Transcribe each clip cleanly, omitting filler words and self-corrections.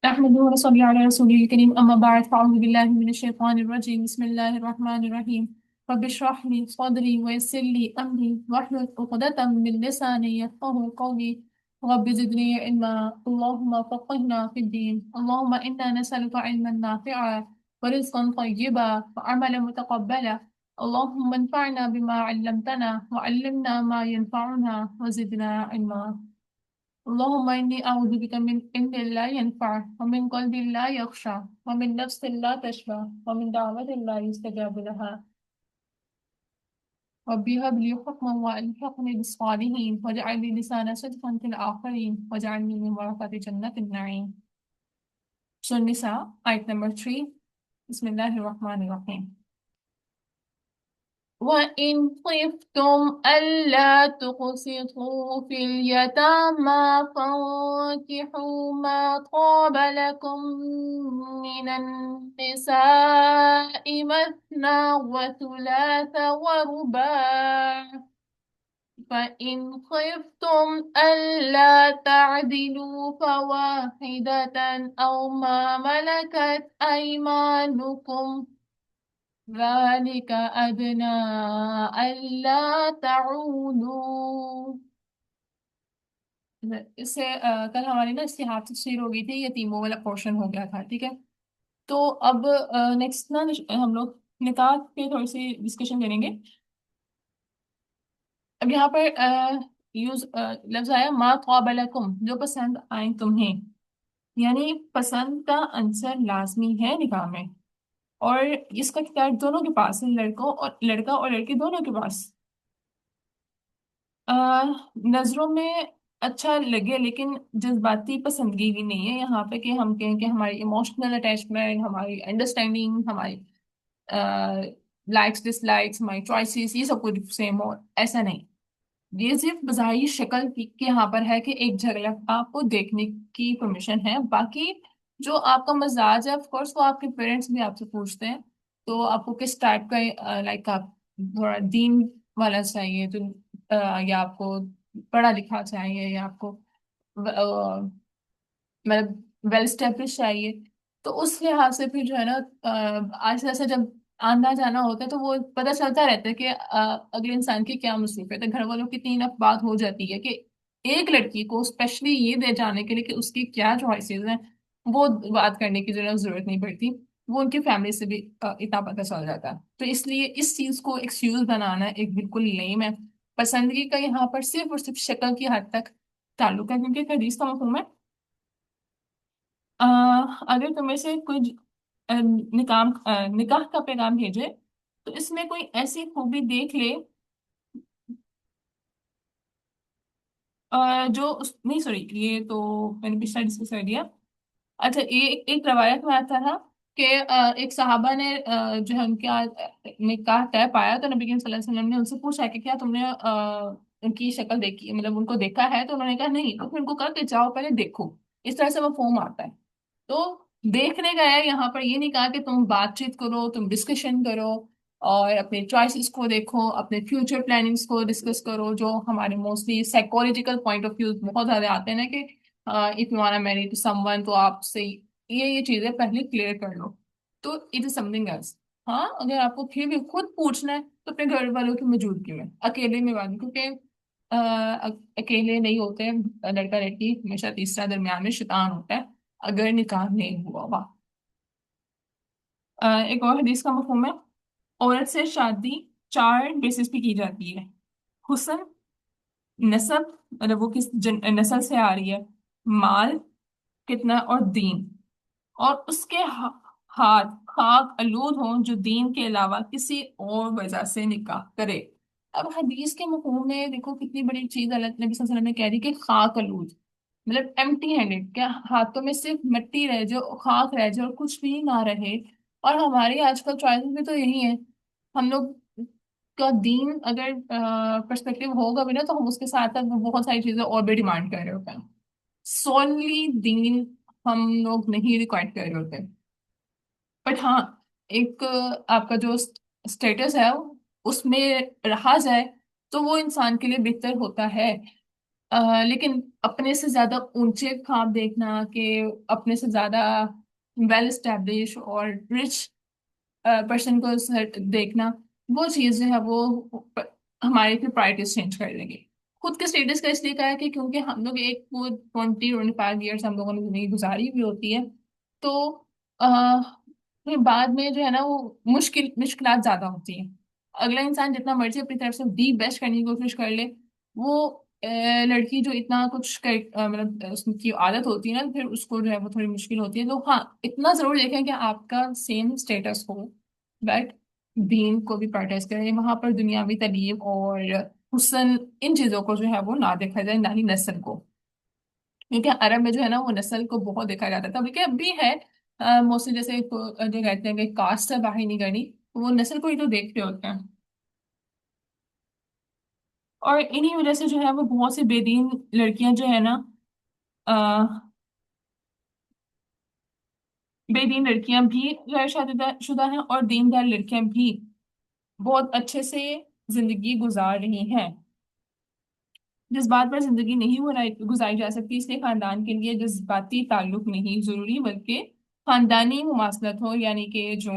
نحمده ونصلي على رسوله الكريم أما بعد فأعوذ بالله من الشيطان الرجيم بسم الله الرحمن الرحيم رب اشرح لي صدري ويسر لي أمري واحلل عقدة من لساني يفقهوا قولي رب زدني علما اللهم فقهنا في الدين اللهم إنا نسألك علما نافعا ورزقا طيبا وعملا متقبلا اللهم انفعنا بما علمتنا وعلمنا ما ينفعنا وزدنا علما اللهم إني أعوذ بك من علم لا ينفع ومن قلب لا يخشع ومن نفس لا تشبع ومن دعوة لا يستجاب لها ربي هب لي حكما وألحقني بالصالحين واجعل لي لسان صدق في الآخرين واجعلني من ورثة جنة النعيم. Surah Nisa, ayat number 3. Bismillahirrahmanirrahim. وإن خفتم ألا تقسطوا في اليتامى فانكحوا ما طاب لكم من النساء مثنى وثلاث ورباع فإن خفتم ألا تعدلوا فواحدة أو ما ملكت أيمانكم ذلك أدنى ألا تعولوا. اس سے کل ہماری نا استحاف تفسیر ہو گئی تھی، یتیموں والا پورشن ہو گیا تھا، ٹھیک ہے؟ تو اب نیکسٹ نا ہم لوگ نکاح پہ تھوڑی سی ڈسکشن کریں گے. اب یہاں پر یوز لفظ آیا ما طاب لکم، جو پسند آئیں تمہیں، یعنی پسند کا عنصر لازمی ہے نکاح میں، اور اس کا اختیار دونوں کے پاس ہے، لڑکوں اور لڑکا اور لڑکی دونوں کے پاس. نظروں میں اچھا لگے لیکن جذباتی پسندگی بھی نہیں ہے یہاں پہ کہ ہم کہیں کہ ہماری ایموشنل اٹیچمنٹ، ہماری انڈرسٹینڈنگ، ہماری لائکس ڈس لائکس، ہماری چوائسیز، یہ سب کچھ سیم ہو، ایسا نہیں. یہ صرف بظاہری شکل کے یہاں پر ہے کہ ایک جھگڑا آپ کو دیکھنے کی پرمیشن ہے، باقی جو آپ کا مزاج ہے آف کورس وہ آپ کے پیرنٹس بھی آپ سے پوچھتے ہیں. تو آپ کو کس ٹائپ کا لائک آپ تھوڑا دین والا چاہیے تو یا آپ کو پڑھا لکھا چاہیے، یا آپ کو مطلب ویل اسٹیبلش چاہیے. تو اس لحاظ سے پھر جو ہے نا آہستہ آہستہ جب آنا جانا ہوتا ہے تو وہ پتہ چلتا رہتا ہے کہ اگلے انسان کی کیا مصروفیت ہے. گھر والوں کی اتنی enough بات ہو جاتی ہے کہ ایک لڑکی کو اسپیشلی یہ دے جانے کے لیے کہ اس کی کیا چوائسیز ہیں وہ بات کرنے کی ضرورت نہیں پڑتی، وہ ان کی فیملی سے بھی اتنا پتہ چل جاتا ہے. تو اس لیے اس چیز کو ایکسکیوز بنانا ایک بالکل لیم ہے. پسندگی کا یہاں پر صرف اور صرف شکل کی حد تک تعلق ہے، کیونکہ ایک حدیث کا مفہوم ہے اگر تمہیں سے کوئی نکاح کا پیغام بھیجے تو اس میں کوئی ایسی خوبی دیکھ لے جو نہیں، سوری یہ تو میں نے پچھلا ڈسکس کر دیا. اچھا، یہ ایک روایت میں آتا تھا کہ ایک صحابہ نے جو ہے ان کا نکاح طے پایا تو نبی کریم صلی اللہ علیہ وسلم نے ان سے پوچھا کہ کیا تم نے ان کی شکل دیکھی، مطلب ان کو دیکھا ہے؟ تو انہوں نے کہا نہیں. تو پھر ان کو کہا کہ جاؤ پہلے دیکھو. اس طرح سے وہ فارم آتا ہے. تو دیکھنے کا ہے یہاں پر، یہ نہیں کہا کہ تم بات چیت کرو، تم ڈسکشن کرو اور اپنے چوائسیز کو دیکھو، اپنے فیوچر پلاننگس کو ڈسکس کرو، جو ہمارے mostly psychological point of view بہت زیادہ آتے ہیں نا کہ if you want marry to someone تو آپ سے یہ چیزیں پہلے کلیئر کر لو. تو it is something else. ہاں اگر آپ کو پھر بھی خود پوچھنا ہے تو اپنے گھر والوں کی موجودگی میں، اکیلے میں بات، کیونکہ اکیلے نہیں ہوتے. لڑکا لڑکی ہمیشہ تیسرا درمیان میں شیطان ہوتا ہے اگر نکاح نہیں ہوا ہوا. ایک اور حدیث کا مفہوم ہے عورت سے شادی چار بیسس پہ کی جاتی ہے: حسن، نسب، مطلب وہ کس نسل سے آ رہی ہے، مال کتنا، اور دین. اور اس کے ہاتھ خاک آلود ہوں جو دین کے علاوہ کسی اور وجہ سے نکاح کرے. اب حدیث کے مفہوم میں دیکھو کتنی بڑی چیز اللہ نبی صلی اللہ علیہ وسلم نے کہہ دی کہ خاک آلود، مطلب ایمٹی ہینڈڈ، کیا ہاتھوں میں صرف مٹی رہ جائے، خاک رہ جائے اور کچھ بھی نہ رہے. اور ہماری آج کل چوائسز بھی تو یہی ہیں. ہم لوگ کا دین اگر پرسپیکٹیو ہوگا بھی نا تو ہم اس کے ساتھ ساتھ بہت ساری چیزیں اور بھی ڈیمانڈ کر رہے ہوتے ہیں. سوللی دین ہم لوگ نہیں ریکوائر کر رہے ہوتے. بٹ ہاں، ایک آپ کا جو اسٹیٹس ہے اس میں رہا جائے تو وہ انسان کے لیے بہتر ہوتا ہے. लेकिन अपने से ज्यादा ऊंचे ख्वाब देखना कि अपने से ज्यादा वेल स्टैब्लिश और रिच पर्सन को देखना, वो चीज जो है वो हमारी फिर प्रायोरिटीज चेंज कर देंगे। खुद के स्टेटस का इसलिए कहा है कि क्योंकि हम लोग एक वो 20-25 ईयर्स हम लोगों ने जिंदगी गुजारी हुई होती है, तो आ, फिर बाद में जो है ना वो मुश्किलात ज्यादा होती हैं। अगला इंसान जितना मर्जी अपनी तरफ से दी बेस्ट करने की कोशिश कर ले, वो लड़की जो इतना कुछ कर मतलब उसकी आदत होती है ना, फिर उसको जो है वो थोड़ी मुश्किल होती है। तो हाँ, इतना जरूर देखें कि आपका सेम स्टेटस हो, बट दीन को भी प्रायोरिटाइज करें वहां पर। दुनियावी तलीब और हुस्न, इन चीजों को जो है वो ना देखा जाए, ना ही नस्ल को। क्योंकि अरब में जो है ना वो नस्ल को बहुत देखा जाता था, बल्कि अब भी है। मोस्टली जैसे जो कहते हैं कि कास्ट से बाहर नहीं करनी, वो नस्ल को ही तो देख रहे होते हैं। और इन्हीं वजह से जो है वो बहुत सी बेदीन लड़कियां जो है ना, बेदीन लड़कियां भी गैर शादीशुदा हैं, और दीनदार लड़कियां भी बहुत अच्छे से जिंदगी गुजार रही हैं। जिस बात पर जिंदगी नहीं गुजारी जा सकती, इसलिए खानदान के लिए जज्बाती ताल्लुक नहीं जरूरी, बल्कि खानदानी मुमासलत हो, यानी कि जो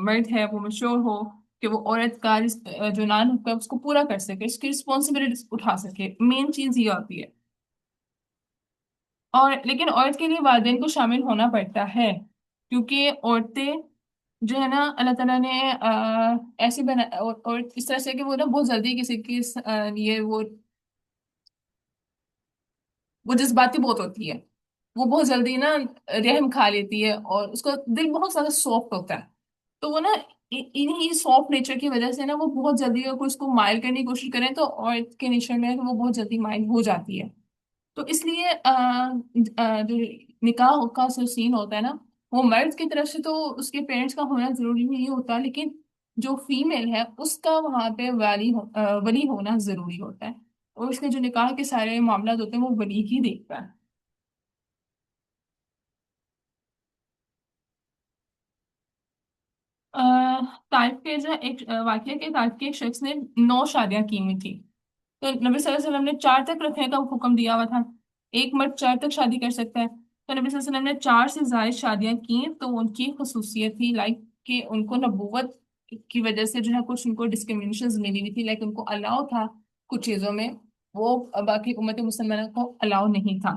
मर्द है वो मश्योर हो कि वो औरत का जो नान हक है उसको पूरा कर सके, इसकी रिस्पॉन्सिबिलिटी उठा सके। मेन चीज ये होती है। और लेकिन औरत के लिए वालिदैन को शामिल होना पड़ता है, क्योंकि औरतें जो है ना अल्लाह ताला ने ऐसी बना, और इस तरह से कि वो ना बहुत जल्दी किसी की लिए वो जज्बाती बहुत होती है। वो बहुत जल्दी ना रहम खा लेती है, और उसका दिल बहुत ज्यादा सॉफ्ट होता है। तो वो ना इन्हीं सॉफ्ट नेचर की वजह से ना वो बहुत जल्दी अगर कोई उसको माइल करने की कोशिश करें तो औरत के नेचर में वो बहुत जल्दी माइल हो जाती है। तो इसलिए जो निकाह का जो सीन होता है ना, वो मर्द की तरफ से तो उसके पेरेंट्स का होना जरूरी नहीं होता, लेकिन जो फीमेल है उसका वहां पे वली होना जरूरी होता है। और उसके जो निकाह के सारे मामला होते हैं वो वली ही देखता है। ताइफ के जो एक वाकया के ताइफ के एक शख्स ने 9 शादियां की हुई थी। तो नबी सल्लल्लाहु अलैहि वसल्लम ने 4 तक रखने का हुक्म दिया हुआ था। एक मर्द 4 तक शादी कर सकता है, तो नबी सल्लल्लाहु अलैहि वसल्लम ने 4 से ज्यादा शादियां की। तो उनकी खसूसियत थी, लाइक कि उनको नबूवत की वजह से जो है कुछ उनको डिस्क्रिमिनेशन मिली हुई थी, लाइक उनको अलाउ था कुछ चीजों में, वो बाकी उम्मत मुसलमानों को अलाउ नहीं था।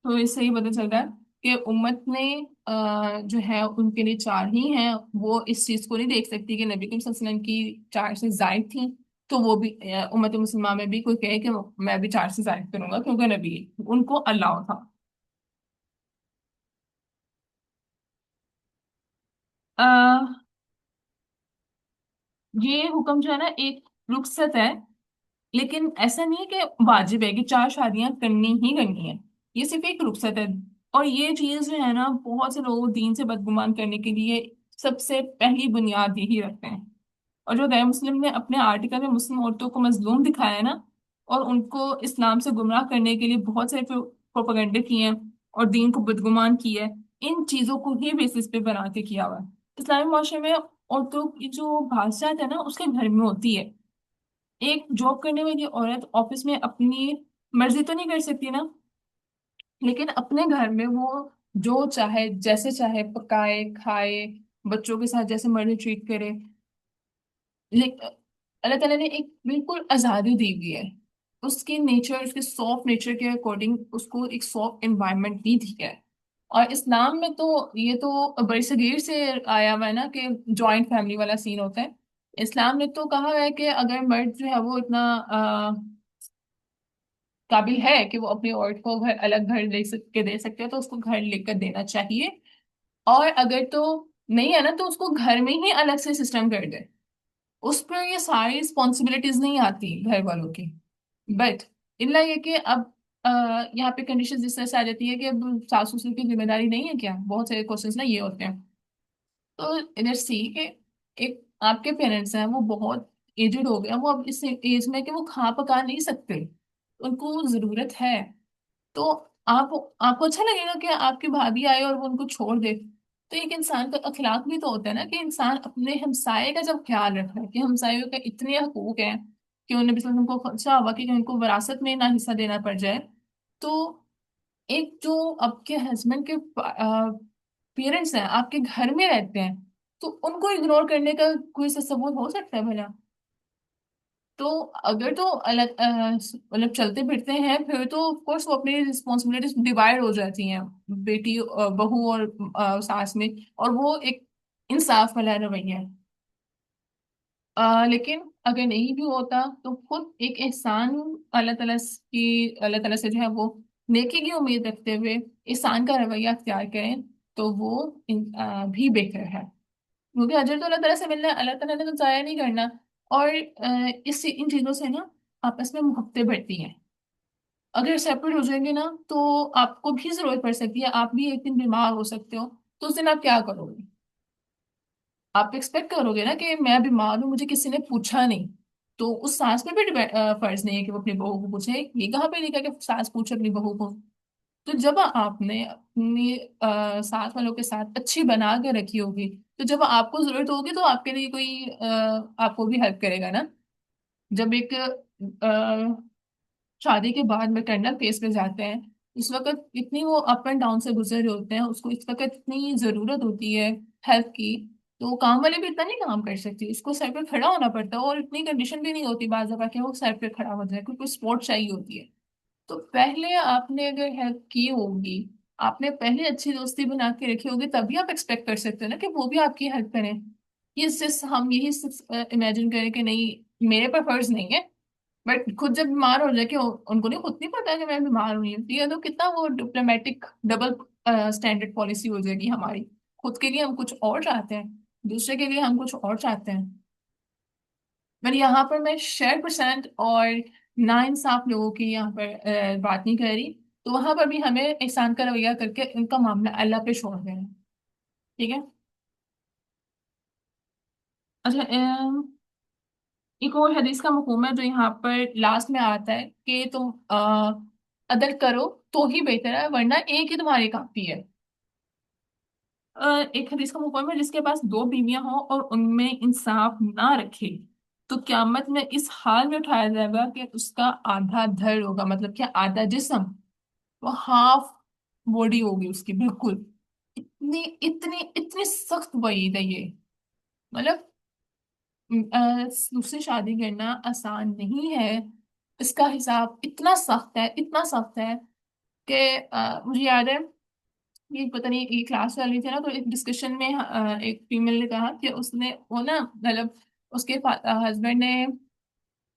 तो इससे ही पता चलता है कि उम्मत ने जो है उनके लिए 4 ही हैं। वो इस चीज को नहीं देख सकती कि नबी करीम सल्लल्लाहु अलैहि वसल्लम की 4 से जायद थी, तो वो भी उम्मत मुसलमान में भी कोई कहे कि मैं भी 4 से जायद करूंगा क्योंकि नबी उनको अल्लाह था। आ, ये हुक्म जो है ना एक रुखसत है, लेकिन ऐसा नहीं है कि वाजिब है कि 4 शादियां करनी ही करनी है। ये सिर्फ एक रुखसत है। और ये चीज जो है ना बहुत से लोग दीन से बदगुमान करने के लिए सबसे पहली बुनियाद यही रखते हैं। और जो गैर मुस्लिम ने अपने आर्टिकल में मुस्लिम औरतों को मजलूम दिखाया है ना, और उनको इस्लाम से गुमराह करने के लिए बहुत सारे प्रोपागंडे किए हैं और दीन को बदगुमान किया है, इन चीजों को ही बेसिस पे बना के किया हुआ है। इस्लामी माशरे में औरतों की जो बादशाहत है ना उसके घर में होती है। एक जॉब करने वाली औरत ऑफिस में अपनी मर्जी तो नहीं कर सकती ना, लेकिन अपने घर में वो जो चाहे जैसे चाहे पकाए खाए, बच्चों के साथ जैसे मर्जी ट्रीट करे। लेकिन अल्लाह ताला ने एक बिल्कुल आजादी दी हुई है। उसके नेचर, उसके सॉफ्ट नेचर के अकॉर्डिंग उसको एक सॉफ्ट एनवायरनमेंट भी दी है। और इस्लाम में तो ये तो बड़ी सगीर से आया हुआ है ना कि जॉइंट फैमिली वाला सीन होता है। इस्लाम ने तो कहा है कि अगर मर्द जो है वो इतना काबिल है कि वो अपनी औरत को अलग घर दे सकते हैं तो उसको घर लेकर देना चाहिए। और अगर तो नहीं है ना तो उसको घर में ही अलग से सिस्टम कर दे। उस पर ये सारी रिस्पॉन्सिबिलिटीज नहीं आती घर वालों की। बट इल्ला ये कि अब यहाँ पे कंडीशन जिस तरह से आ जाती है कि अब सास ससुर की जिम्मेदारी नहीं है क्या, बहुत सारे क्वेश्चंस ना ये होते हैं। तो इधर सी के एक आपके पेरेंट्स हैं वो बहुत एजड हो गए, वो अब इस एज में कि वो खा पका नहीं सकते, उनको जरूरत है। तो आप आपको अच्छा लगेगा कि आपकी भाभी आए और वो उनको छोड़ दे? तो एक इंसान का अखलाक भी तो होता है ना कि इंसान अपने हमसाए का जब ख्याल रख रहा है कि हमसायों के इतने हकूक हैं, کہ उन नबी वसल्लम को खदशा हुआ कि उनको विरासत में ना हिस्सा देना पड़ जाए। तो एक जो आपके हस्बैंड के पेरेंट्स हैं, आपके घर में रहते हैं, तो उनको इग्नोर करने का कोई सा सबूत हो सकता है भला? तो अगर तो अलग मतलब चलते फिरते हैं, फिर तो ऑफ कोर्स वो अपनी रिस्पॉन्सिबिलिटीज डिवाइड हो जाती हैं, बेटी बहू और सास में, और वो एक इंसाफ वाला रवैया है। लेकिन अगर नहीं भी होता तो खुद एक एहसान अल्लाह ताला से जो है वो नेकी की उम्मीद रखते हुए एहसान का रवैया अख्तियार करें, तो वो भी बेहतर है। क्योंकि अजर तो अल्लाह ताला से मिलना है, अल्लाह ताला ने तो जाया नहीं करना। और इससे इन चीजों से ना आपस में मोहब्बतें बढ़ती हैं। अगर सेपरेट हो जाएंगे ना, तो आपको भी जरूरत पड़ सकती है, आप भी एक दिन बीमार हो सकते हो, तो उस दिन आप क्या करोगे? आप एक्सपेक्ट करोगे ना कि मैं बीमार हूँ, मुझे किसी ने पूछा नहीं। तो उस सास पे भी फर्ज नहीं है कि वो अपनी बहू को पूछे। ये कहाँ पे लिखा है कि सास पूछे अपनी बहू को? तो जब आपने अपनी साथ वालों के साथ अच्छी बना के रखी होगी, तो जब आपको जरूरत होगी तो आपके लिए कोई आपको भी हेल्प करेगा ना। जब एक शादी के बाद मैटरनल फेज पे जाते हैं, इस वक्त इतनी वो अप एंड डाउन से गुजर रहे होते हैं, उसको इस वक्त इतनी जरूरत होती है हेल्प की। तो वो काम वाले भी इतना नहीं काम कर सकती, उसको सर पे खड़ा होना पड़ता है, और इतनी कंडीशन भी नहीं होती बाज़ दफा कि वो सर पे खड़ा हो जाए, क्योंकि सपोर्ट चाहिए होती है। तो पहले आपने अगर हेल्प की होगी, आपने पहले अच्छी दोस्ती बना के रखी होगी, तभी आप एक्सपेक्ट कर सकते हो ना कि वो भी आपकी हेल्प करें। ये सिर्फ हम यही इमेजिन करें कि नहीं मेरे पर फर्ज नहीं है, बट खुद जब बीमार हो जाए कि उनको नहीं, खुद नहीं पता कि मैं बीमार हुई हूँ, तो ये तो कितना वो डिप्लोमेटिक डबल स्टैंडर्ड पॉलिसी हो जाएगी हमारी। खुद के लिए हम कुछ और चाहते हैं, दूसरे के लिए हम कुछ और चाहते हैं। पर यहाँ पर मैं 6% और नाइंसाफ लोगों की यहाँ पर बात नहीं कर रही। तो वहां पर भी हमें एहसान का रवैया करके उनका मामला अल्लाह पे छोड़ देना है। ठीक है। अच्छा, एक और हदीस का मफहूम है जो यहाँ पर लास्ट में आता है कि तुम अदल करो तो ही बेहतर है, वरना एक ही तुम्हारी काफी है। एक हदीस का मफहूम है, जिसके पास दो बीवियां हों और उनमें इंसाफ ना रखे, तो क्यामत में इस हाल में उठाया जाएगा कि उसका आधा धड़ होगा, मतलब क्या, आधा जिस्म, वो हाफ बॉडी होगी उसकी बिल्कुल। इतनी इतनी इतनी सख्त वईद है ये। मतलब दूसरी शादी करना आसान नहीं है। इसका हिसाब इतना सख्त है, इतना सख्त है कि मुझे याद है, ये पता नहीं ये क्लास चल रही थी ना, तो एक डिस्कशन में एक फीमेल ने कहा कि उसने वो ना, मतलब उसके हस्बैंड ने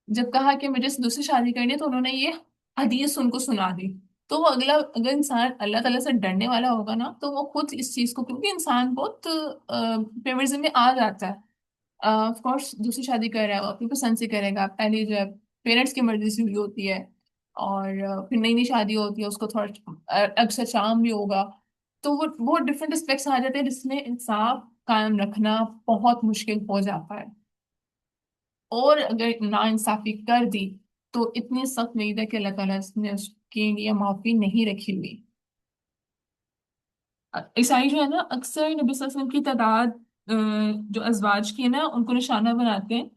जब कहा कि मुझे दूसरी शादी करनी है, तो उन्होंने ये हदीस उनको सुना दी। तो वो अगला, अगर इंसान अल्लाह ताला से डरने वाला होगा ना, तो वो खुद इस चीज को, क्योंकि इंसान बहुत फेवरिज्म में आ जाता है। ऑफ कोर्स दूसरी शादी कर रहा है, वो अपनी पसंद से करेगा, पहले जो है पेरेंट्स की मर्जी से हुई होती है, और फिर नई नई शादी होती है, उसको थोड़ा अक्सर शाम भी होगा। तो वो डिफरेंट एस्पेक्ट्स आ जाते हैं जिसमें इंसाफ कायम रखना बहुत मुश्किल हो जाता है। और अगर नाइंसाफी कर दी, तो इतनी सख्त उम्मीद है कि अल्लाह ताला ने उसके लिए माफी नहीं रखी हुई। ईसाई जो है ना, अक्सर नबी सल्लल्लाहु अलैहि वसल्लम की तादाद जो अजवाज की है ना, उनको निशाना बनाते हैं।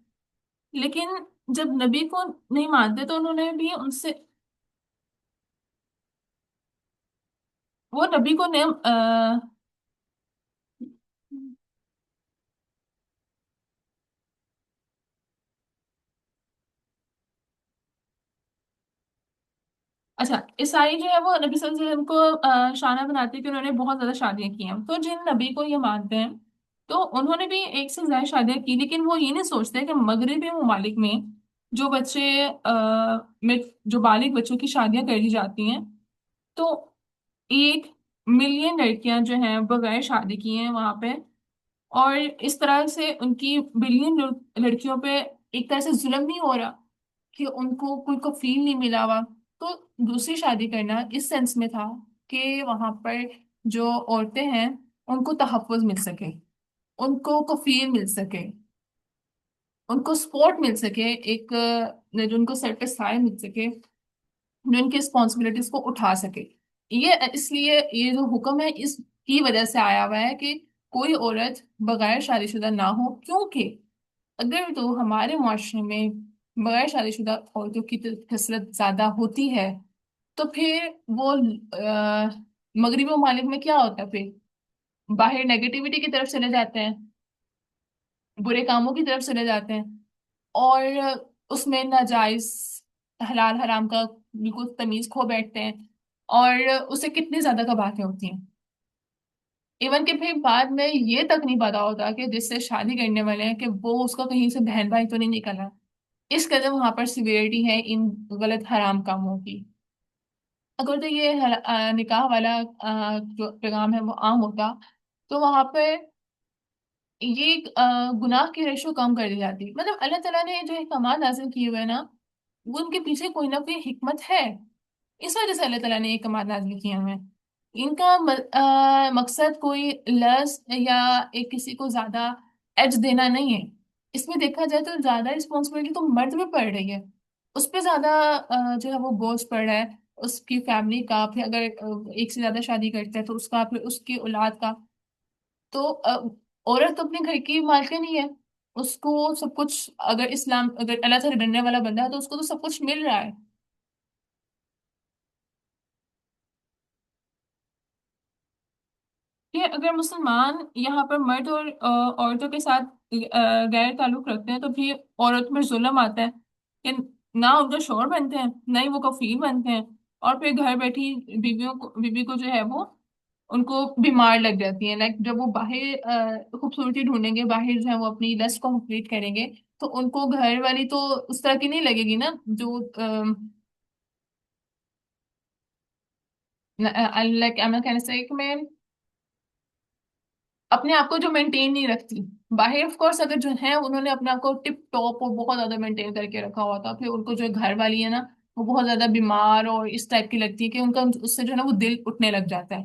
लेकिन जब नबी को नहीं मानते, तो उन्होंने भी उनसे, वो नबी को ने अच्छा, ईसाई जो है वो नबी सल्लल्लाहु अलैहि वसल्लम को शाना बनाते हैं कि उन्होंने बहुत ज्यादा शादियां की हैं। तो जिन नबी को ये मानते हैं, तो उन्होंने भी एक से ज्यादा शादियां की, लेकिन वो ये नहीं सोचते कि मगरबी ममालिक में जो बच्चे में जो बालिग बच्चों की शादियां कर दी जाती हैं, तो 1 मिलियन लड़कियां जो हैं बगैर शादी की हैं वहां पे। और इस तरह से उनकी बिलियन लड़कियों पे एक तरह से जुल्म नहीं हो रहा कि उनको कोई को फील नहीं मिला हुआ। तो दूसरी शादी करना इस सेंस में था कि वहां पर जो औरतें हैं उनको तहफ़्फ़ुज़ मिल सके, उनको कफील मिल सके, उनको सपोर्ट मिल सके, एक जो उनको सर पे साए मिल सके, जो इनकी रिस्पॉन्सिबिलिटीज को उठा सके। ये इसलिए ये जो हुक्म है इसकी वजह से आया हुआ है कि कोई औरत बगैर शादीशुदा ना हो, क्योंकि अगर तो हमारे मुआशरे में बगैर शादीशुदा औरतों की कसरत ज्यादा होती है, तो फिर वो मगरबी ममालिक में क्या होता है फिर? बाहर नेगेटिविटी की तरफ चले जाते हैं, बुरे कामों की तरफ चले जाते हैं, और उसमें नाजायज हलाल हराम का बिल्कुल तमीज खो बैठते हैं, और उसे कितनी ज्यादा कबातें होती हैं। इवन कि फिर बाद में ये तक नहीं पता होता कि जिससे शादी करने वाले हैं कि वो उसका कहीं से बहन भाई तो नहीं निकला। इस कदर वहां पर सिवियरिटी है इन गलत हराम कामों की। अगर तो ये निकाह वाला जो पैगाम है वो आम होता, तो वहां पे ये गुनाह की रेशो कम कर दी जाती। मतलब अल्लाह ताला ने जो अहकाम नाजिल किए हुए हैं ना, वो उनके पीछे कोई ना कोई हिकमत है। इस वजह से अल्लाह ताला ने ये कमाल नाजिल किए हुए हैं। इनका मकसद कोई लस या एक किसी को ज्यादा एज देना नहीं है। इसमें देखा जाए तो ज्यादा रिस्पॉन्सिबिलिटी तो मर्द पे पड़ रही है। उस पे ज्यादा जो है वो बोझ पड़ रहा है, उसकी फैमिली का। फिर अगर एक से ज्यादा शादी करता है तो उसका, फिर उसकी औलाद का। तो औरत तो अपने घर की मालकिन ही है। उसको सब कुछ, अगर इस्लाम, अगर अल्लाह से डरने वाला बंदा है तो उसको तो सब कुछ मिल रहा है। कि अगर मुसलमान यहाँ पर मर्द और औरतों के साथ गैर ताल्लुक रखते हैं, तो भी औरत में जुल्म आता है कि ना उनका शौहर बनते हैं, ना ही वो कफील बनते हैं। और फिर घर बैठी बीवी को जो है वो, उनको बीमार लग जाती है। लाइक जब वो बाहर खूबसूरती ढूंढेंगे, बाहर जो है वो अपनी लस्ट को कंप्लीट करेंगे, तो उनको घर वाली तो उस तरह की नहीं लगेगी ना, जो लाइक आई एम कहने से कि मैं अपने आप को जो मेंटेन नहीं रखती। बाहर ऑफ कोर्स अगर जो है उन्होंने अपने आप को टिप टॉप और बहुत ज्यादा मेंटेन करके रखा हुआ था, फिर उनको जो घर वाली है ना, वो बहुत ज्यादा बीमार और इस टाइप की लगती है कि उनका उससे जो है ना वो दिल उठने लग जाता है।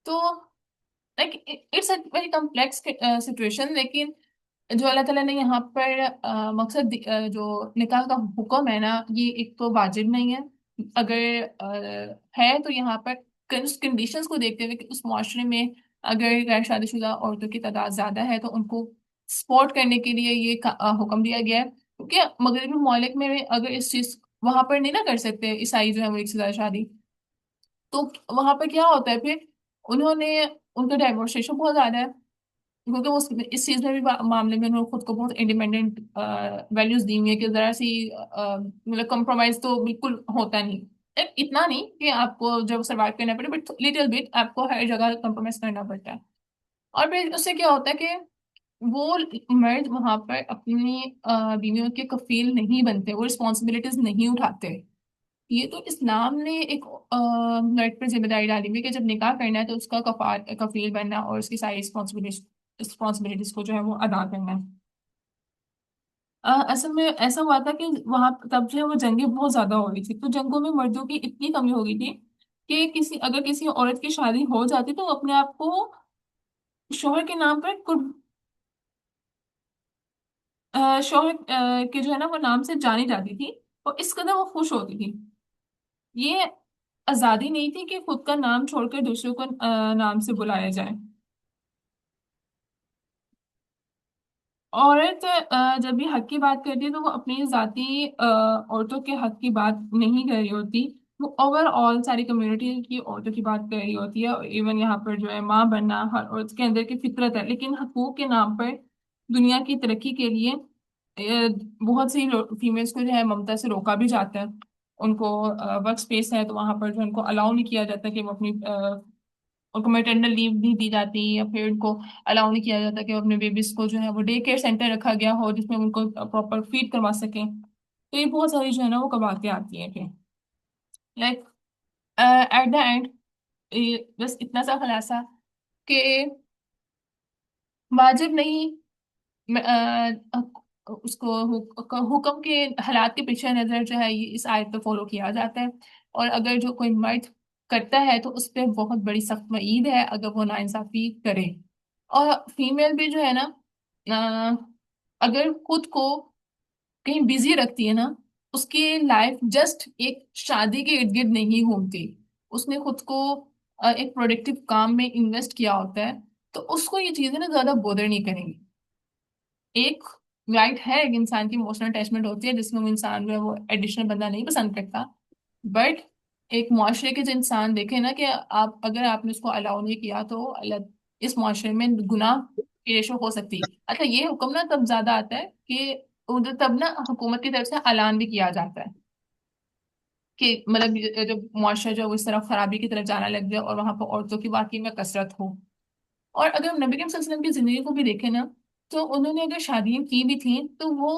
तो like it's a very complex situation. लेकिन जो अल्लाह ताला ने यहाँ पर मकसद जो निकाह का हुक्म है ना, ये एक तो वाजिब नहीं है। अगर है तो यहाँ पर कंडीशंस को देखते हुए कि उस माशरे में अगर गैर शादीशुदा औरतों की तादाद ज्यादा है, तो उनको सपोर्ट करने के लिए ये हुक्म दिया गया है। क्योंकि मगरबी ममालिक में अगर इस चीज वहां पर नहीं ना कर सकते ईसाई जो है वो एक से ज्यादा शादी, तो वहां पर क्या होता है फिर? उन्होंने, उनका डाइवोर्सेशन बहुत ज्यादा है। क्योंकि वो इस चीज में भी मामले में उन्होंने खुद को बहुत इंडिपेंडेंट वैल्यूज दी हुई है कि जरा सी मतलब कॉम्प्रोमाइज तो बिल्कुल होता नहीं। इतना नहीं कि आपको जब सर्वाइव करना पड़े, बट लिटिल बिट आपको हर जगह कॉम्प्रोमाइज करना पड़ता है। और फिर उससे क्या होता है कि वो मर्द वहां पर अपनी बीवियों के कफील नहीं बनते, वो रिस्पॉन्सिबिलिटीज नहीं उठाते। ये तो इस्लाम ने एक मर्द पर जिम्मेदारी डाली हुई है कि जब निकाह करना है तो उसका कफील बनना और उसकी सारी रिस्पॉन्सिबिलिटीज को जो है वो अदा करना है। असल में ऐसा हुआ था कि वहां तब जो है वो जंगें बहुत ज्यादा हो रही थी, तो जंगों में मर्दों की इतनी कमी हो गई थी कि अगर किसी औरत की शादी हो जाती तो वो अपने आप को शोहर के नाम पर शोहर के जो है ना वो नाम से जानी जाती थी, और इस कदर वो खुश होती थी। ये आजादी नहीं थी कि खुद का नाम छोड़कर दूसरों को नाम से बुलाया जाए। औरत जब भी हक की बात करती है तो वो अपनी जाति औरतों के हक की बात नहीं कर रही होती। वो ओवरऑल सारी कम्युनिटी की औरतों की बात कर रही होती है। इवन यहाँ पर जो है माँ बनना हर औरत के अंदर की फितरत है, लेकिन हकूक के नाम पर दुनिया की तरक्की के लिए बहुत सी फीमेल्स को जो है ममता से रोका भी जाता है। उनको वर्क स्पेस है तो वहां पर जो उनको अलाउ नहीं किया जाता कि वो अपनी उनको मैटरनल लीव नहीं दी जाती, या फिर उनको अलाउ नहीं किया जाता कि वो अपने बेबीज को जो है वो डे केयर सेंटर रखा गया हो जिसमें उनको प्रॉपर फीड करवा सकें। तो ये बहुत सारी जो है ना वो कबातें आती हैं कि लाइक एट द एंड बस इतना सा खुलासा कि वाजिब नहीं, उसको हुक्म के हालात के पीछे नजर जो है ये इस आयत पे फॉलो किया जाता है। और अगर जो कोई मर्द करता है तो उस पर बहुत बड़ी सख्त वईद है अगर वो नाइंसाफी करे। और फीमेल भी जो है ना, अगर खुद को कहीं बिजी रखती है ना, उसकी लाइफ जस्ट एक शादी के इर्द गिर्द नहीं घूमती। उसने खुद को एक प्रोडक्टिव काम में इन्वेस्ट किया होता है, तो उसको ये चीजें ना ज्यादा बोदर नहीं करेंगी। एक राइट है, एक इंसान की इमोशनल अटैचमेंट होती है जिसमें वो इंसान जो है वो एडिशनल बंदा नहीं पसंद करता। बट एक मुआशरे के जो इंसान देखे ना कि आप अगर आपने उसको अलाउ नहीं किया तो अल्लाह इस मुआशरे में गुनाह की रेशो हो सकती है। अच्छा, ये हुक्म ना तब ज्यादा आता है कि उधर तब ना हुकूमत की तरफ से ऐलान भी किया जाता है कि मतलब जब मुआशरा जो है वो इस तरफ खराबी की तरफ जाना लग जाए और वहां पर औरतों की वाकई में कसरत हो। और अगर हम नबी करीम सल्लल्लाहु अलैहि वसल्लम की जिंदगी को भी देखें ना, तो उन्होंने अगर शादियां की भी थी तो वो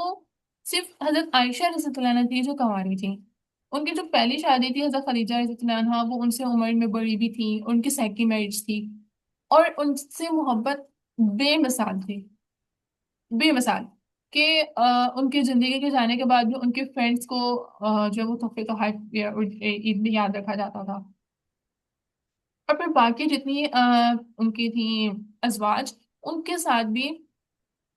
सिर्फ हजरत आयशा रज़ियल्लाहु अन्हा थी जो कंवारी थी। उनकी जो पहली शादी थी हजरत खदीजा रज़ियल्लाहु अन्हा, वो उनसे उम्र में बड़ी भी थी, उनकी सेकंड मैरिज थी। और उनसे मोहब्बत बेमिसाल थी, बेमिसाल। कि उनकी जिंदगी के जाने के बाद भी उनके फ्रेंड्स को जो है वो तोहफे तो हर ईद में याद रखा जाता था। और फिर बाकी जितनी उनकी थी अजवाज, उनके साथ भी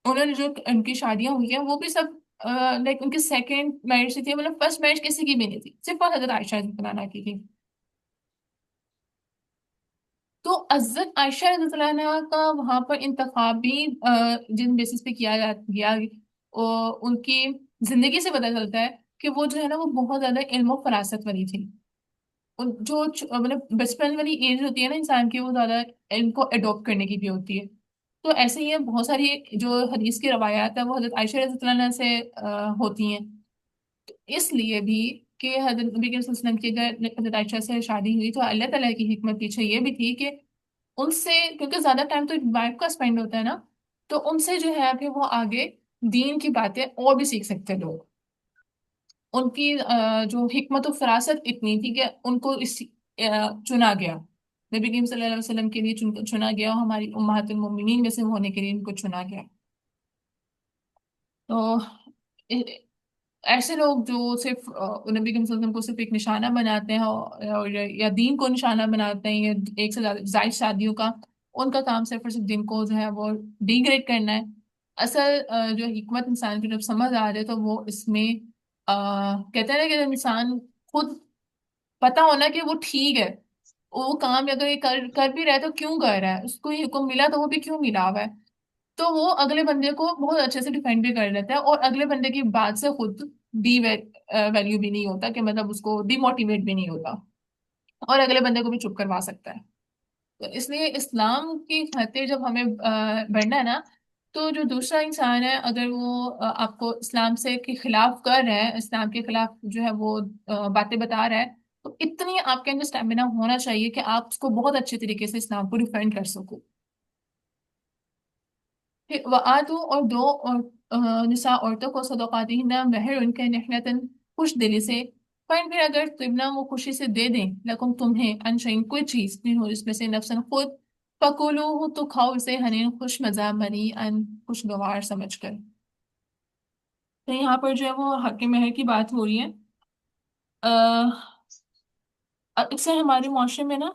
उन्होंने जो उनकी शादियां हुई हैं वो भी सब लाइक उनकी सेकंड मैरिज थी, मतलब फर्स्ट मैरिज किसी की भी नहीं थी, सिर्फ और हजरत आयशा रज़ियल्लाहु अन्हा की थी। तो हजरत आयशा रज़ियल्लाहु अन्हा का वहां पर इंतखाब भी जिन बेसिस पे किया गया, उनकी जिंदगी से पता चलता है कि वो जो है ना वो बहुत ज्यादा इल्म और फरासत वाली थी। जो मतलब बचपन वाली एज होती है ना इंसान की, वो ज्यादा इल्म को अडॉप्ट करने की भी होती है। तो ऐसे ही है, बहुत सारी जो हदीस की रवायात है वो हजरत आयशा रज़ियल्लाहु अन्हा से होती हैं। इसलिए भी कि हजरत नबी के वसल्लम की अगर हजरत आयशा से शादी हुई तो अल्लाह ताला की हिकमत पीछे ये भी थी कि उनसे, क्योंकि ज्यादा टाइम तो वाइफ का स्पेंड होता है ना, तो उनसे जो है कि वो आगे दीन की बातें और भी सीख सकते हैं लोग। उनकी जो हिकमत और फरासत इतनी थी कि उनको चुना गया, नबी करीम सल्लल्लाहु अलैहि वसल्लम के लिए चुना गया, और हमारी उम्महातुल मोमिनीन में से होने के लिए उनको चुना गया। तो ऐसे लोग जो सिर्फ नबी के वसल्लम को सिर्फ एक निशाना बनाते हैं और या दीन को निशाना बनाते हैं, या एक से ज्यादा जायद शादियों का, उनका काम सिर्फ और सिर्फ दिन को जो है वो डिग्रेड करना है। असल जो हिकमत इंसान की जब समझ आ जाए तो वो इसमें कहते हैं ना कि जब इंसान खुद पता होना कि वो ठीक है, वो काम अगर ये कर कर भी रहा है तो क्यों कर रहा है, उसको ये हुक्म मिला तो वो भी क्यों मिला हुआ है, तो वो अगले बंदे को बहुत अच्छे से डिफेंड भी कर लेता है और अगले बंदे की बात से खुद डी वैल्यू भी नहीं होता, कि मतलब उसको डिमोटिवेट भी नहीं होता, और अगले बंदे को भी चुप करवा सकता है। तो इसलिए इस्लाम की खातिर जब हमें बढ़ना है ना, तो जो दूसरा इंसान है अगर वो आपको इस्लाम से के खिलाफ कर रहा है, इस्लाम के खिलाफ जो है वो बातें बता रहा है, तो इतनी आपके अंदर स्टेमिना होना चाहिए कि आप उसको बहुत अच्छे तरीके से इस्लाम को डिफेंड कर सको। फिर वआतु, और दो और निसा औरतों को सदकातिहिन्ना महर उनके नहनतन खुश दिली से। पर फिर अगर तिबना वो खुशी से दे दें लकुम तुम्हें अनशइन कोई चीज नहीं हो इसमें से नफसन खुद, पकुलू हो तो खाओ इसे हनीन खुश मजा मनी अन खुशगवार समझकर। तो यहाँ पर जो है वो हक महर की बात हो रही है। अक्सर हमारे मुआशरे में ना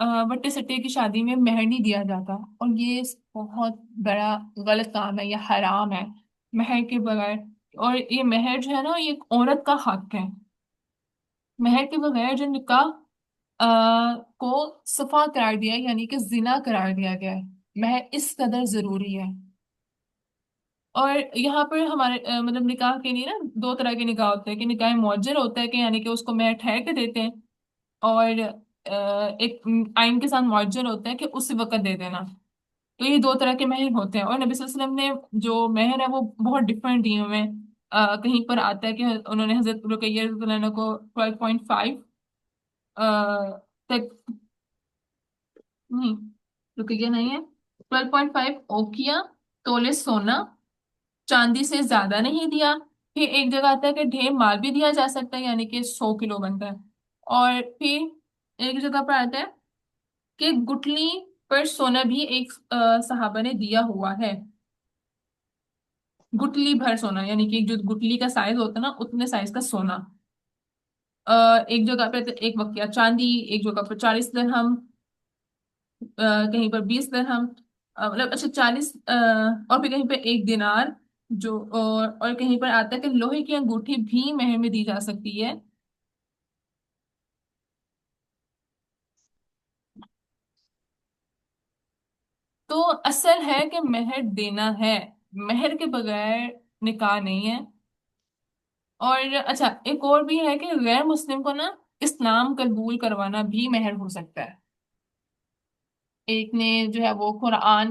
बट्टे सट्टे की शादी में मेहर नहीं दिया जाता, और ये बहुत बड़ा गलत काम है, ये हराम है मेहर के बगैर। और ये मेहर जो है ना ये एक औरत का हक है। मेहर के बगैर जो निकाह को सफा करार दिया है, यानी कि जिना करार दिया गया है। मेहर इस कदर जरूरी है। और यहाँ पर हमारे मतलब निकाह के लिए ना दो तरह के निकाह होते हैं, कि निकाह मुअज्जल होता है कि यानी कि उसको मेहर ठहर के देते हैं, और एक आइन के साथ मुअज्जल होता है कि उसी वक्त दे देना। तो ये दो तरह के महर होते हैं, और नबी सल्लल्लाहु अलैहि वसल्लम ने जो महर है वो बहुत डिफरेंट दिए हुए हैं। कहीं पर आता है कि उन्होंने हजरत रुकैया रज़ियल्लाहु अन्हा को 12.5 तक, नहीं रुकैया नहीं है, 12.5 ओकिया तोले सोना चांदी से ज्यादा नहीं दिया। फिर एक जगह आता है कि ढेर माल भी दिया जा सकता है, यानी कि 100 किलो बनता है। और फिर एक जगह पर आता है कि गुठली पर सोना भी एक सहाबा ने दिया हुआ है। गुठली भर सोना, यानी कि जो गुठली का साइज होता है ना उतने साइज का सोना। एक जगह पे तो एक वकिया चांदी, एक जगह पर 40 दिरहम, कहीं पर 20 दिरहम, मतलब अच्छा 40, और फिर कहीं पे 1 दिनार। जो और कहीं पर आता है कि लोहे की अंगूठी भी मेहर में दी जा सकती है। तो असल है कि मेहर देना है, मेहर के बगैर نکاح نہیں ہے۔ اور اچھا ایک اور بھی ہے کہ غیر مسلم کو نا اسلام قبول کروانا بھی مہر ہو سکتا ہے۔ ایک نے جو ہے وہ قرآن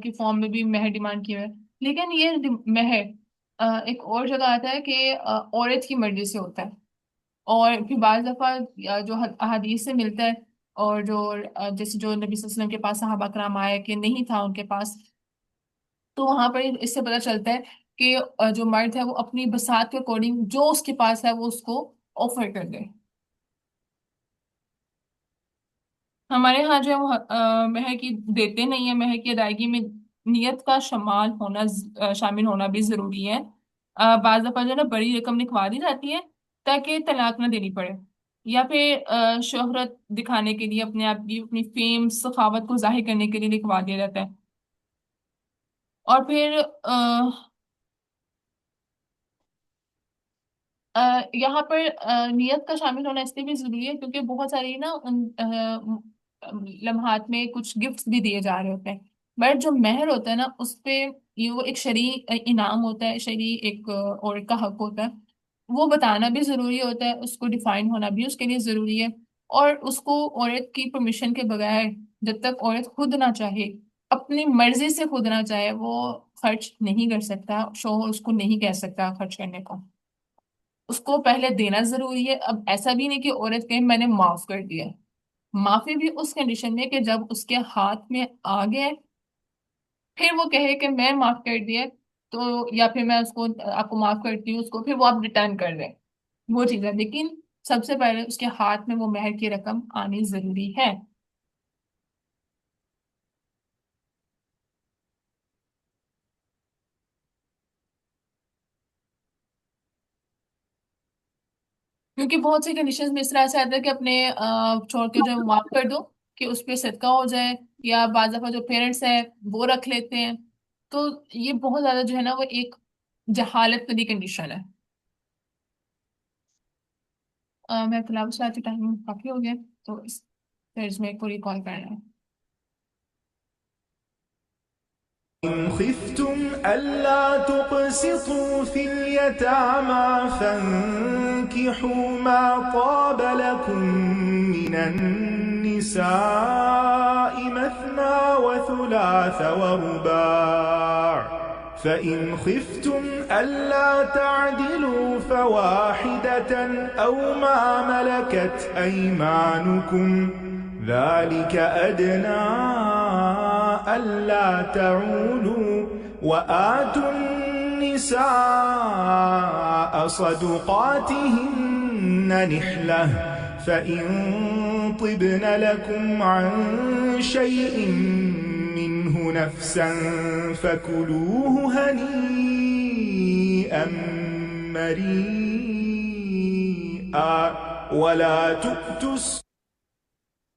کی فارم میں بھی مہر ڈیمانڈ کیا ہے، لیکن یہ مہر ایک اور جگہ آتا ہے کہ عورت کی مرضی سے ہوتا ہے، اور پھر بعض دفعہ جو احادیث سے ملتا ہے، اور جو جیسے جو نبی صلی اللہ علیہ وسلم کے پاس صحابہ کرام آئے کہ نہیں تھا ان کے پاس، تو وہاں پر اس سے پتہ چلتا ہے کہ جو مرد ہے وہ اپنی بساط کے اکارڈنگ جو اس کے پاس ہے وہ اس کو آفر کر دے۔ ہمارے ہاں جو ہے وہ مہر کی دیتے نہیں ہیں، مہر کی ادائیگی میں نیت کا شامل ہونا بھی ضروری ہے۔ بعض دفعہ جو ہے نا بڑی رقم لکھوا دی جاتی ہے تاکہ طلاق نہ دینی پڑے، یا پھر شہرت دکھانے کے لیے اپنے آپ کی اپنی فیم سخاوت کو ظاہر کرنے کے لیے لکھوا دیا جاتا ہے۔ اور پھر یہاں پر نیت کا شامل ہونا اس لیے بھی ضروری ہے کیونکہ بہت ساری نا ان لمحات میں کچھ گفٹس بھی دیے جا رہے ہوتے ہیں، بٹ جو مہر ہوتا ہے نا اس پہ یہ وہ ایک شرعی انعام ہوتا ہے، شرعی ایک عورت کا حق ہوتا ہے، وہ بتانا بھی ضروری ہوتا ہے، اس کو ڈیفائن ہونا بھی اس کے لیے ضروری ہے۔ اور اس کو عورت کی پرمیشن کے بغیر، جب تک عورت خود نہ چاہے، اپنی مرضی سے خود نہ چاہے، وہ خرچ نہیں کر سکتا، شوہر اس کو نہیں کہہ سکتا خرچ کرنے کو، اس کو پہلے دینا ضروری ہے۔ اب ایسا بھی نہیں کہ عورت کہے میں نے معاف کر دیا، معافی بھی اس کنڈیشن میں کہ جب اس کے ہاتھ میں آ گئے، پھر وہ کہے کہ میں معاف کر دیا، تو یا پھر میں اس کو آپ کو معاف کرتی ہوں، اس کو پھر وہ آپ ریٹرن کر دیں، وہ چیز ہے، لیکن سب سے پہلے اس کے ہاتھ میں وہ مہر کی رقم آنی ضروری ہے۔ کیونکہ بہت سی کنڈیشنز میں اس طرح سے آتا ہے کہ اپنے چھوڑ کے جو ہے معاف کر دو کہ اس پہ صدقہ ہو جائے، یا بعض دفعہ جو پیرنٹس ہیں وہ رکھ لیتے ہیں، تو یہ بہت زیادہ جو ہے نا وہ ایک جہالت والی کنڈیشن ہے۔ میں تلاوت چلاتی ٹائم کافی ہو گیا، تو اس درج میں پوری کال کرنا ہے۔ إن خفتم ألا تقسطوا في اليتامى فانكحوا ما طاب لكم من النساء مثنى وثلاث ورباع فإن خفتم ألا تعدلوا فواحدة أو ما ملكت أيمانكم ذلك أدنى ألا تعولوا وآتوا النساء صدقاتهن نحلة فإن طبن لكم عن شيء منه نفسا فكلوه هنيئا مريئا ولا تؤتوا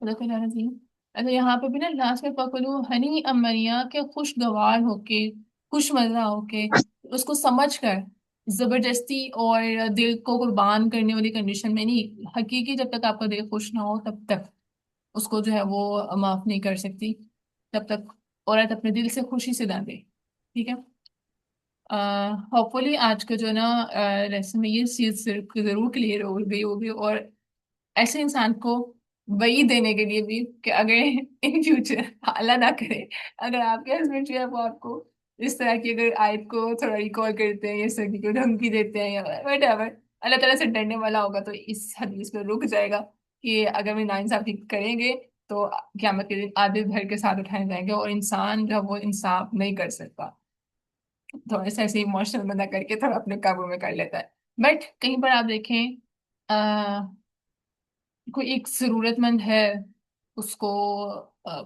صدق اللہ العظیم۔ اچھا یہاں پہ بھی نا لاسٹ میں پکڑو ہنی امریا کے خوشگوار ہو کے، خوش مزہ ہو کے، اس کو سمجھ کر، زبردستی اور دل کو قربان کرنے والی کنڈیشن میں نہیں، حقیقی جب تک آپ کا دل خوش نہ ہو تب تک اس کو جو ہے وہ معاف نہیں کر سکتی، تب تک عورت اپنے دل سے خوشی سے نہ دے، ٹھیک ہے۔ ہوپ فلی آج کا جو ہے نا لیسن میں یہ چیز ضرور کلیئر ہو گئی ہوگی، اور ایسے انسان کو وہی دینے کے لیے بھی کہ اگر ان فیوچر اللہ نہ کرے، اگر آپ کے ہسبینڈ جو ہے وہ آپ کو اس طرح کی اگر آیت کو تھوڑا ریکال کرتے ہیں یا اس طرح کی کوئی دھمکی دیتے ہیں یا وٹ ایور، اللہ تعالیٰ سے ڈرنے والا ہوگا تو اس حدیث پہ رک جائے گا کہ اگر وہ ناانصافی کریں گے تو قیامت کے دن آدھے گھر کے ساتھ اٹھائے جائیں گے، اور انسان جو ہے وہ انصاف نہیں کر سکتا، تھوڑا سا ایسے ایموشنل بندہ کر کے تھوڑا اپنے قابو میں کر لیتا ہے۔ بٹ کہیں پر آپ دیکھیں کوئی ایک ضرورت مند ہے، اس کو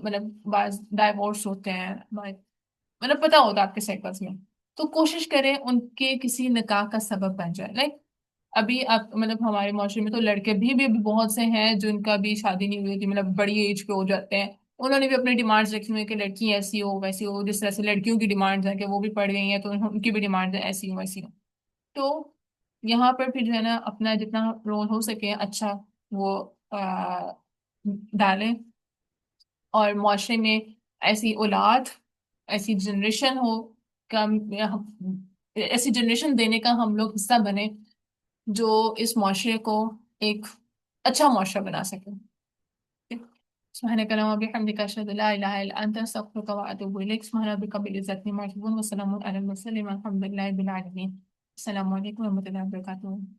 مطلب بعض ڈائیورس ہوتے ہیں، مطلب پتا ہوتا آپ کے سائیکلس میں، تو کوشش کریں ان کے کسی نکاح کا سبب بن جائے، لائک ابھی آپ مطلب ہمارے معاشرے میں تو لڑکے بھی بہت سے ہیں جن کا بھی شادی نہیں ہوئی تھی، مطلب بڑی ایج پہ ہو جاتے ہیں، انہوں نے بھی اپنی ڈیمانڈس رکھی ہوئی ہیں کہ لڑکی ایسی ہو ویسی ہو، جس طرح سے لڑکیوں کی ڈیمانڈز ہیں کہ وہ بھی پڑھ گئی ہیں تو ان کی بھی ڈیمانڈز ہیں ایسی ہو ویسی ہو، تو یہاں پر پھر جو ہے نا اپنا جتنا رول ہو سکے اچھا وہ ڈالیں، اور معاشرے میں ایسی اولاد، ایسی جنریشن ہو کہ ایسی جنریشن دینے کا ہم لوگ حصہ بنے جو اس معاشرے کو ایک اچھا معاشرہ بنا سکے. سبحانك اللهم وبحمدك أشهد أن لا إله إلا أنت أستغفرك وأتوب إليك. سبحان ربك رب العزة عما يصفون وسلام على المرسلين والحمد لله رب العالمين. السلام عليكم ورحمة الله وبركاته.